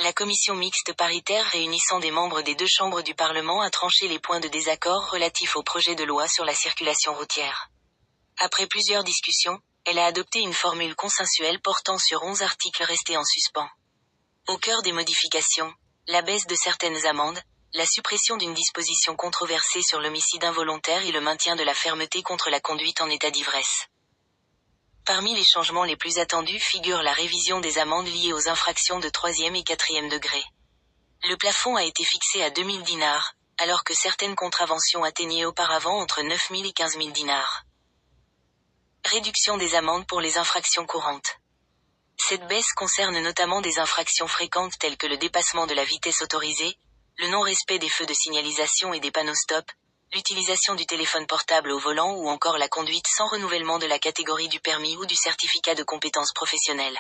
La commission mixte paritaire réunissant des membres des deux chambres du Parlement a tranché les points de désaccord relatifs au projet de loi sur la circulation routière. Après plusieurs discussions, elle a adopté une formule consensuelle portant sur 11 articles restés en suspens. Au cœur des modifications, la baisse de certaines amendes, la suppression d'une disposition controversée sur l'homicide involontaire et le maintien de la fermeté contre la conduite en état d'ivresse. Parmi les changements les plus attendus figure la révision des amendes liées aux infractions de 3e et 4e degré. Le plafond a été fixé à 2000 dinars, alors que certaines contraventions atteignaient auparavant entre 9000 et 15 000 dinars. Réduction des amendes pour les infractions courantes. Cette baisse concerne notamment des infractions fréquentes telles que le dépassement de la vitesse autorisée, le non-respect des feux de signalisation et des panneaux stop, l'utilisation du téléphone portable au volant ou encore la conduite sans renouvellement de la catégorie du permis ou du certificat de compétences professionnelles.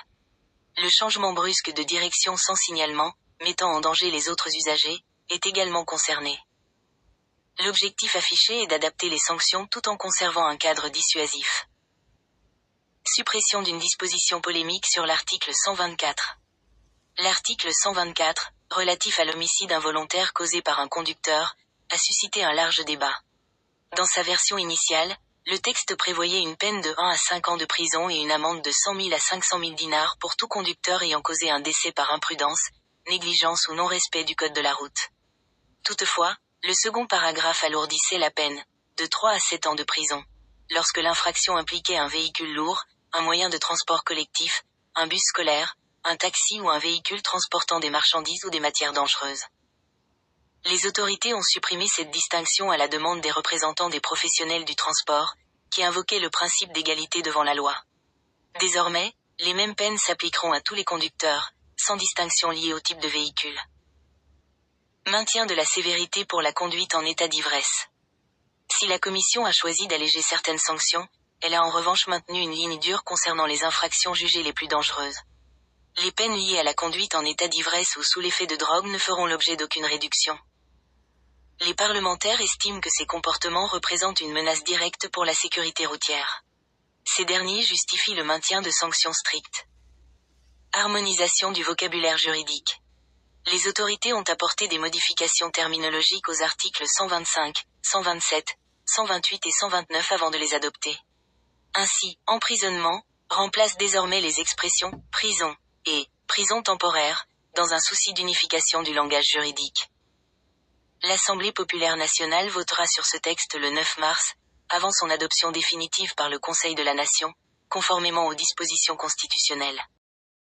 Le changement brusque de direction sans signalement, mettant en danger les autres usagers, est également concerné. L'objectif affiché est d'adapter les sanctions tout en conservant un cadre dissuasif. Suppression d'une disposition polémique sur l'article 124. L'article 124, relatif à l'homicide involontaire causé par un conducteur, a suscité un large débat. Dans sa version initiale, le texte prévoyait une peine de 1 à 5 ans de prison et une amende de 100 000 à 500 000 dinars pour tout conducteur ayant causé un décès par imprudence, négligence ou non-respect du code de la route. Toutefois, le second paragraphe alourdissait la peine, de 3 à 7 ans de prison, lorsque l'infraction impliquait un véhicule lourd, un moyen de transport collectif, un bus scolaire, un taxi ou un véhicule transportant des marchandises ou des matières dangereuses. Les autorités ont supprimé cette distinction à la demande des représentants des professionnels du transport, qui invoquaient le principe d'égalité devant la loi. Désormais, les mêmes peines s'appliqueront à tous les conducteurs, sans distinction liée au type de véhicule. Maintien de la sévérité pour la conduite en état d'ivresse. Si la Commission a choisi d'alléger certaines sanctions, elle a en revanche maintenu une ligne dure concernant les infractions jugées les plus dangereuses. Les peines liées à la conduite en état d'ivresse ou sous l'effet de drogue ne feront l'objet d'aucune réduction. Les parlementaires estiment que ces comportements représentent une menace directe pour la sécurité routière. Ces derniers justifient le maintien de sanctions strictes. Harmonisation du vocabulaire juridique. Les autorités ont apporté des modifications terminologiques aux articles 125, 127, 128 et 129 avant de les adopter. Ainsi, emprisonnement remplace désormais les expressions « prison » et « prison temporaire » dans un souci d'unification du langage juridique. L'Assemblée populaire nationale votera sur ce texte le 9 mars, avant son adoption définitive par le Conseil de la Nation, conformément aux dispositions constitutionnelles.